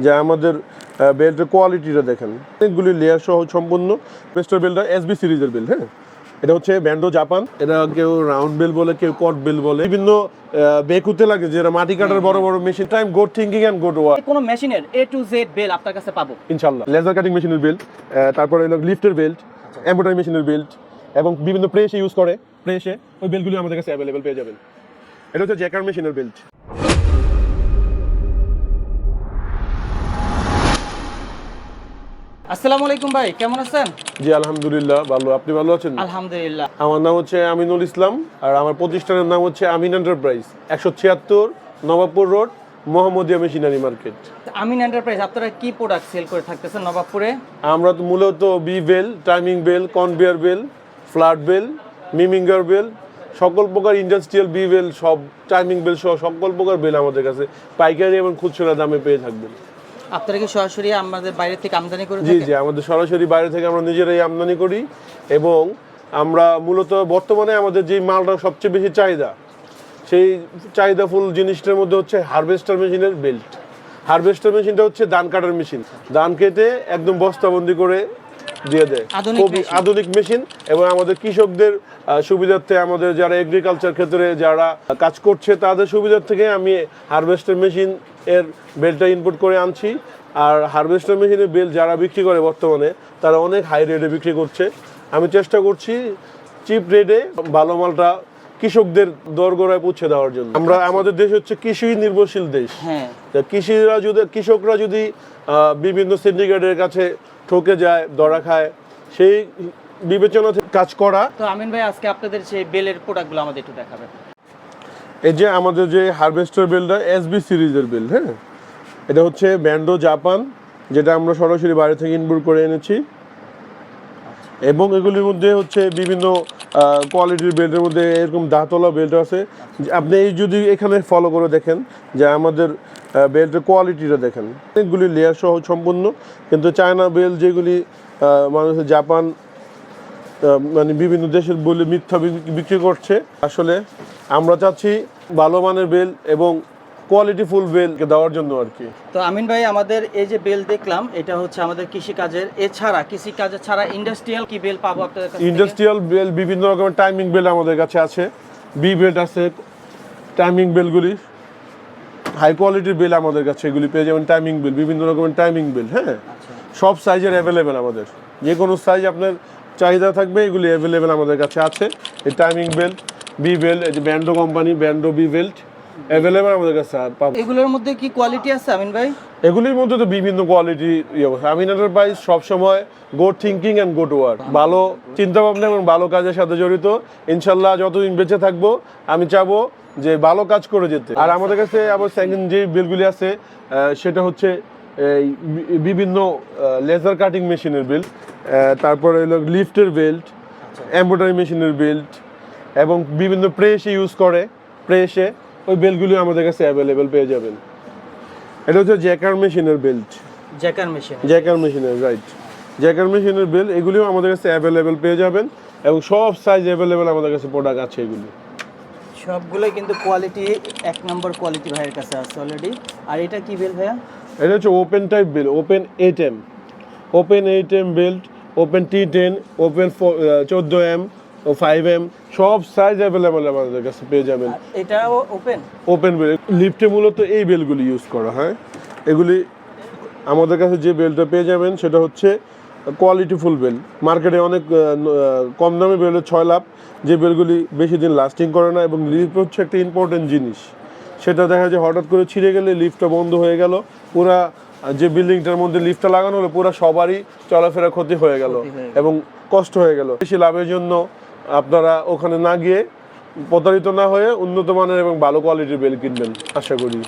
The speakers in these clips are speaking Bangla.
যে আমাদের বেল্টের কোয়ালিটিটা দেখেন, অনেকগুলি লেয়ার সহ সম্পূর্ণ। পেস্টার বেল্টটা এসবি সিরিজের বেল্ট, হ্যাঁ। এটা হচ্ছে ব্যান্ডো জাপান। এটা কেউ রাউন্ড বেল বলে, কেউ কট বেল বলে, বিভিন্ন বেকুতে লাগে যেটা মাটি কাটার বড় বড় machine. Time good thinking and good work. কোন মেশিনের এ টু জেড বেল আপনার কাছে পাবো ইনশাআল্লাহ। লেজার কাটিং মেশিনের বেল্ট, তারপরে হলো লিফটের বেল্ট, এমব্রয়ডারি মেশিনের বেল্ট, এবং বিভিন্ন প্রেসে ইউজ করে প্রেসে ওই বেল্টগুলি আমাদের কাছে অ্যাভেলেবেল পেয়ে যাবেন। এটা হচ্ছে জ্যাকার মেশিনের বেল্ট। আসসালামু আলাইকুম ভাই, কেমন আছেন? জি আলহামদুলিল্লাহ ভালো। আপনি ভালো আছেন? আলহামদুলিল্লাহ। আমার নাম হচ্ছে আমিনুল ইসলাম, আর আমার প্রতিষ্ঠানের নাম হচ্ছে Amin enterprise, 176 Nawabpur road, Mohammadia machinery market. Amin enterprise, আপনারা কি প্রোডাক্ট সেল করে থাকতেছেন নবাবপুরে? আমরা তো মূলত V belt, timing belt, conveyor belt, flat belt, মিমিঙ্গার বেল, সকল প্রকার ইন্ডাস্ট্রিয়াল বি বেল, সব টাইমিং বেল সহ সকল প্রকার বেল আমাদের কাছে পাইকারি এবং খুচরা দামে পেয়ে থাকবেন। আপনারা কি সরাসরি আমাদের বাইরে থেকে আমদানি করে জি থাকেন? জি, আমাদের সরাসরি বাইরে থেকে আমরা নিজেরাই আমদানি করি, এবং আমরা মূলত বর্তমানে আমাদের যে মালটা সবচেয়ে বেশি চাহিদা, সেই চাহিদাফুল জিনিসটার মধ্যে হচ্ছে হারভেস্টার মেশিনের বেল্ট। হারভেস্টার মেশিনটা হচ্ছে ধান কাটার মেশিন, ধান কেটে একদম বস্তাবন্দি করে দিয়ে দেয়। খুবই আধুনিক মেশিন, এবং আমাদের কৃষকদের সুবিধার্থে, আমাদের যারা এগ্রিকালচার ক্ষেত্রে যারা কাজ করছে তাদের সুবিধার থেকে আমি হারভেস্টার মেশিন এর বেলটা ইনপুট করে আনছি। আর হারভেস্টার মেশিনের বেল যারা বিক্রি করে বর্তমানে, তারা অনেক হাই রেটে বিক্রি করছে। আমি চেষ্টা করছি চিপ রেটে ভালো মালটা কৃষকদের দরগড়ায় পৌঁছে দেওয়ার জন্য। আমরা, আমাদের দেশ হচ্ছে কৃষি নির্ভরশীল দেশ। কৃষকরা যদি বিভিন্ন সিন্ডিকেটের কাছে ঠকে যায়, ধরা খায়, সেই বিবেচনা থেকে কাজ করা। তো আমিন ভাই, আজকে আপনাদের সেই বেলের প্রোডাক্টগুলো আমাদের একটু দেখাবেন। এই যে আমাদের যে হারভেস্টার বেলটা এসবি সিরিজের বেল, হ্যাঁ। এটা হচ্ছে ব্যান্ডো জাপান, যেটা আমরা সরাসরি বাইরে থেকে ইনপুট করে এনেছি, এবং এগুলির মধ্যে হচ্ছে বিভিন্ন কোয়ালিটির বেল্টের মধ্যে এরকম দাঁতলা বেল্ট আছে। আপনি এই যদি এখানে ফলো করে দেখেন যে আমাদের বেল্টের কোয়ালিটিটা দেখেন, অনেকগুলি লেয়ার সহ সম্পূর্ণ। কিন্তু চায়না বেল্ট যেগুলি মানুষের জাপান মানে বিভিন্ন দেশের বলে মিথ্যা বিক্রি করছে, আসলে আমরা চাচ্ছি ভালো মানের বেল এবং কোয়ালিটিফুল বেলকে দেওয়ার জন্য আর কি। তো আমিন ভাই, আমাদের এই যে বেল দেখলাম, এটা হচ্ছে আমাদের কৃষিকাজের, এছাড়া কৃষিকাজের ছাড়া ইন্ডাস্ট্রিয়াল কি বেল পাবো আপনাদের কাছে? ইন্ডাস্ট্রিয়াল বেল বিভিন্ন রকমের টাইমিং বেল আমাদের কাছে আছে, বি বেল্ট আছে, টাইমিং বেলগুলি হাই কোয়ালিটির বেল আমাদের কাছে, এগুলি পেয়ে যাবেন। টাইমিং বেল, বিভিন্ন রকমের টাইমিং বেল, হ্যাঁ, সব সাইজের অ্যাভেলেবেল আমাদের। যে কোনো সাইজ আপনার চাহিদা থাকবে, এগুলি অ্যাভেলেবেল আমাদের কাছে আছে। এই টাইমিং বেল্ট, বি বেল্ট, এই যে Bando company Bando B belt available আমাদের কাছে পাবো। এগুলোর মধ্যে কি কোয়ালিটি আছে আমিন ভাই? এগুলির মধ্যে তো বিভিন্ন কোয়ালিটি আমিন এন্টারপ্রাইজ সবসময় good thinking and good work, ভালো চিন্তা ভাবনা এবং ভালো কাজের সাথে জড়িত। ইনশাল্লাহ যতদিন বেঁচে থাকবো আমি চাবো যে ভালো কাজ করে যেতে। আর আমাদের কাছে আবার সেকেন্ড যে বেলগুলি আছে, সেটা হচ্ছে এই বিভিন্ন লেজার কাটিং মেশিনের বেল্ট, তারপরে হলো লিফটের বেল্ট, এমব্রয়ডারি মেশিনের বেল্ট, এবং বিভিন্ন প্রেসে ইউজ করে প্রেসে ওই বেল্টগুলি আমাদের কাছে অ্যাভেলেবেল পেয়ে যাবেন। এটা হচ্ছে জ্যাকার মেশিনের বেল্ট, জ্যাকার মেশিনের, রাইট, জ্যাকার মেশিনের বেল্ট। এগুলিও আমাদের কাছে অ্যাভেলেবেল পেয়ে যাবেন, এবং সব সাইজ অ্যাভেলেবেল আমাদের কাছে প্রোডাক্ট আছে। এগুলি সবগুলোই কিন্তু কোয়ালিটি, এক নম্বর কোয়ালিটি ভাইয়ের কাছে আছে অলরেডি। আর এটা কি বেল ভাইয়া? এটা হচ্ছে open type belt, open 8M, open 8M belt, open T10, open 14M ও 5M, সব সাইজ অ্যাভেলেবেল আমাদের কাছে পেয়ে যাবেন। এটাও ওপেন, ওপেন বেল। লিফটে মূলত এই বেলগুলি ইউজ করা হয়। এগুলি আমাদের কাছে যে বেলটা পেয়ে যাবেন সেটা হচ্ছে কোয়ালিটিফুল বেল। মার্কেটে অনেক কম দামে বেলের 6 লাভ, যে বেলগুলি বেশি দিন লাস্টিং করে না, এবং লিফট হচ্ছে একটা ইম্পর্টেন্ট জিনিস। সেটা দেখা যায় হঠাৎ করে ছিঁড়ে গেলে লিফটটা বন্ধ হয়ে গেল, পুরা যে বিল্ডিংটার মধ্যে লিফটটা লাগানো হলো পুরা সবারই চলাফেরা ক্ষতি হয়ে গেল এবং কষ্ট হয়ে গেল। বেশি লাভের জন্য আপনারা ওখানে না গিয়ে, প্রতারিত না হয়ে উন্নত মানের এবং ভালো কোয়ালিটির বেল কিনবেন আশা করি।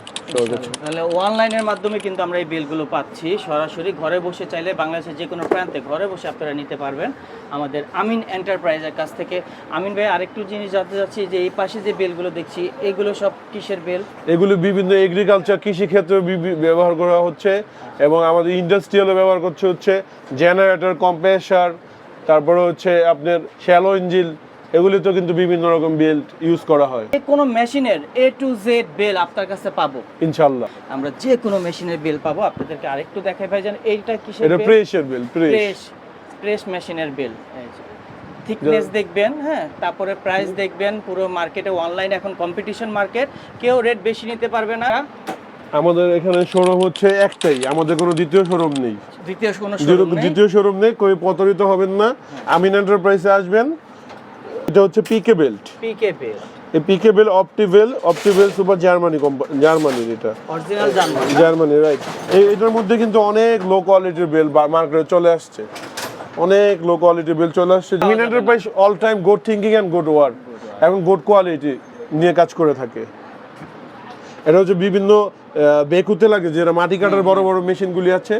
তাহলে অনলাইনের মাধ্যমে কিন্তু আমরা এই বেলগুলো পাচ্ছি, সরাসরি ঘরে বসে চাইলে বাংলাদেশের যে কোনো প্রান্তে ঘরে বসে আপনারা নিতে পারবেন আমাদের আমিন এন্টারপ্রাইজের কাছ থেকে। আমিন ভাই, আরেকটু জিনিস জানতে চাচ্ছি যে এই পাশে যে বেলগুলো দেখছি, এগুলো সব কিসের বেল? এগুলো বিভিন্ন এগ্রিকালচার কৃষি ক্ষেত্রে ব্যবহার করা হচ্ছে, এবং আমাদের ইন্ডাস্ট্রিয়ালও ব্যবহার করছে হচ্ছে জেনারেটর, কম্প্রেসার, তারপরে হচ্ছে আপনার শ্যালো ইঞ্জিন, এগুলিতে কিন্তু বিভিন্ন রকম বেল্ট ইউজ করা হয় যে কোনো মেশিনের A to Z বেল আপনার কাছে পাবো ইনশাআল্লাহ। আমরা, যে কোনো মেশিনের বেল পাবো। আপনাদেরকে আরেকটু দেখাই ভাইজান, এইটা কিসের এটা বেল? প্রেসের বেল, প্রেস, প্রেস মেশিনের বেল। থিকনেস দেখবেন, হ্যাঁ, তারপরে প্রাইস দেখবেন। পুরো মার্কেটে অনলাইন এখন কম্পিটিশন মার্কেট, কেউ রেট বেশি নিতে পারবে না। আমাদের এখানে শোরুম হচ্ছে একটাই, আমাদের কোনো দ্বিতীয় শোরুম নেই। দ্বিতীয় কোনো শোরুম নেই? দ্বিতীয় শোরুম নেই, কই প্রতারিত হবেন না। আমিন এন্টারপ্রাইজে আসবেন। এটা হচ্ছে পিকে বেল্ট। পিকে বেল, এই পিকে বেল অপটিভেল সুপার জার্মানির, এটা অরিজিনাল জার্মান। Germany, right. এটার মধ্যে কিন্তু অনেক লো কোয়ালিটির বেল মার্কেটে চলে আসছে, অনেক লো কোয়ালিটির বেল চলে আসছে। Amin enterprise all time good thinking and good work এবং গুড কোয়ালিটি নিয়ে কাজ করে থাকে। এটা হচ্ছে বিভিন্ন বেকুতে লাগে, যেটা মাটি কাটার বড় বড় মেশিনগুলি আছে,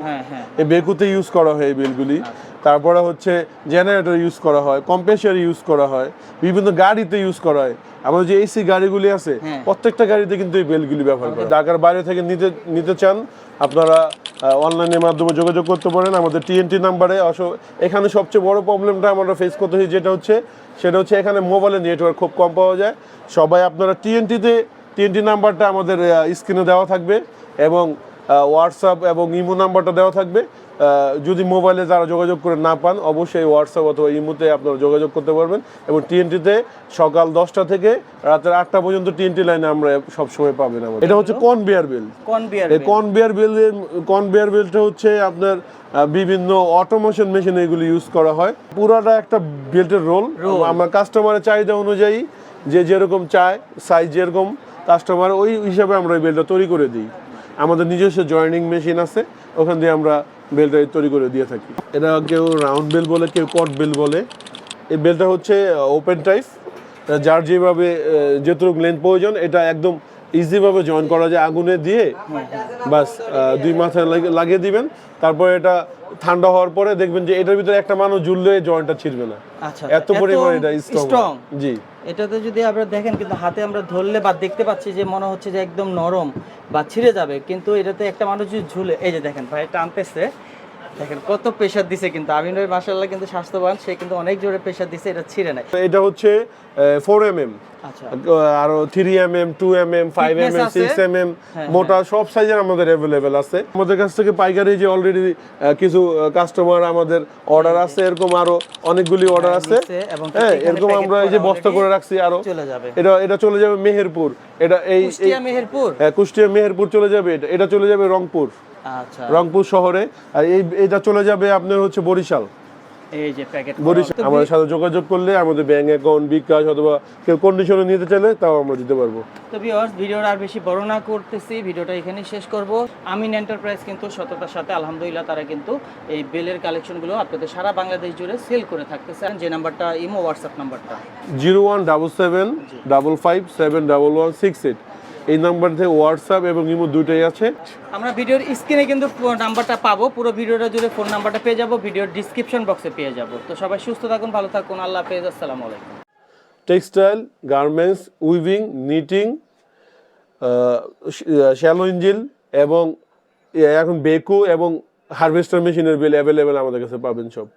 এই বেকুতে ইউজ করা হয় এই বেলগুলি। তারপরে হচ্ছে জেনারেটর ইউজ করা হয়, কম্প্রেসার ইউজ করা হয়, বিভিন্ন গাড়িতে ইউজ করা হয়। আমাদের যে এসি গাড়িগুলি আছে প্রত্যেকটা গাড়িতে কিন্তু এই বেলগুলি ব্যবহার করে। ঢাকার বাইরে থেকে নিতে চান আপনারা অনলাইনের মাধ্যমে যোগাযোগ করতে পারেন আমাদের TNT নাম্বারে। এখানে সবচেয়ে বড় প্রবলেমটা আমরা ফেস করতে হয় সেটা হচ্ছে এখানে মোবাইলের নেটওয়ার্ক খুব কম পাওয়া যায়। সবাই আপনারা TNT নাম্বারটা আমাদের স্ক্রিনে দেওয়া থাকবে এবং হোয়াটসঅ্যাপ এবং ইমো নাম্বারটা দেওয়া থাকবে। যদি মোবাইলে যারা যোগাযোগ করে না পান, অবশ্যই হোয়াটসঅ্যাপ অথবা ইমোতে আপনারা যোগাযোগ করতে পারবেন। এবং TNTতে সকাল 10টা থেকে রাতের 8টা পর্যন্ত TNT লাইনে আমরা সবসময় পাবেন আমাদের। এটা হচ্ছে কনভেয়ার বেল্ট। কনভেয়ার বেল্টটা হচ্ছে আপনার বিভিন্ন অটোমেশন মেশিন এগুলি ইউজ করা হয়। পুরাটা একটা বেল্টের রোল। আমরা কাস্টমারের চাহিদা অনুযায়ী যেরকম চায়, সাইজ যেরকম কাস্টমার, ওই হিসাবে আমরা এই বেল্টটা তৈরি করে দিই। আমাদের নিজস্ব জয়েনিং মেশিন আছে, ওখান দিয়ে আমরা বেলটা তৈরি করে দিয়ে থাকি। এটা কেউ রাউন্ড বেল বলে, কেউ কট বেল বলে। এই বেলটা হচ্ছে ওপেন টাইপ, যার যেভাবে যতটুকু লেন্থ প্রয়োজন এটা একদম ইজিভাবে জয়েন করা যায় আগুনে দিয়ে, বাস 2 মাথায় লাগিয়ে দিবেন। তারপর এটা ঠান্ডা হওয়ার পরে দেখবেন যে এটার ভিতরে একটা মানুষ ঝুললে জয়েন্টটা ছিঁড়বে না, এত পরিমাণে এটা স্ট্রং। জি, এটাতে যদি আপনারা দেখেন, কিন্তু হাতে আমরা ধরলে বা দেখতে পাচ্ছি যে মনে হচ্ছে যে একদম নরম বা ছিঁড়ে যাবে, কিন্তু এটাতে একটা মানুষ যদি ঝুলে, এই যে দেখেন ভাই টানতেছে, দেখেন কত প্রেসার দিছে। কিন্তু আমিন ভাই মাশাআল্লাহ কিন্তু স্বাস্থ্যবান, সে কিন্তু অনেক জোরে প্রেসার দিছে, এটা ছিঁড়ে নাই। এটা হচ্ছে 4mm, আচ্ছা, আরো 3mm, 2mm, 5mm, 6mm, মোটা সব সাইজের আমাদের অ্যাভেলেবেল আছে। আমাদের কাছ থেকে পাইকারি যে অলরেডি কিছু কাস্টমার আমাদের অর্ডার আছে, এরকম আরো অনেকগুলি অর্ডার আছে। হ্যাঁ, এরকম আমরা এই যে বস্তা করে রাখছি আরো চলে যাবে। এটা চলে যাবে মেহেরপুর, এটা এই কুষ্টিয়া মেহেরপুর, হ্যাঁ কুষ্টিয়া মেহেরপুর চলে যাবে। এটা চলে যাবে রংপুর, আচ্ছা রংপুর শহরে। আর এটা চলে যাবে আপনার হচ্ছে বরিশাল। এই যে প্যাকেট বরিশাল আমাদের সাথে যোগাযোগ করলে আমাদের ব্যাংক অ্যাকাউন্ট, বিকাশ অথবা কেউ কন্ডিশনে নিতে চাইলে তাও আমরা দিতে পারবো। তো ভিউয়ার্স, ভিডিওটা আর বেশি বড় না করতেছি, ভিডিওটা এখানেই শেষ করব। আমিন এন্টারপ্রাইজ কিন্তু সততার সাথে আলহামদুলিল্লাহ তারা কিন্তু এই বেলের কালেকশনগুলো আপনাদের সারা বাংলাদেশ জুড়ে সেল করে থাকতেছে। যে নাম্বারটা ইমো হোয়াটসঅ্যাপ নাম্বারটা 0177757168, এই নাম্বার থেকে হোয়াটসঅ্যাপ এবং ইমো দুটোই আছে। আমরা ভিডিওর স্ক্রিনে কিন্তু নাম্বারটা পাবো, পুরো ভিডিওটা জুড়ে ফোন নাম্বারটা পেয়ে যাবো, ভিডিওর ডিসক্রিপশন বক্সে পেয়ে যাবো। তো সবাই সুস্থ থাকুন, ভালো থাকুন, আল্লাহ হাফেজ, আসসালামু আলাইকুম। Textile, garments, weaving, knitting, shallow engine এবং এখন বেকু এবং হারভেস্টার মেশিনের বেল অ্যাভেলেবেল আমাদের কাছে পাবেন সব।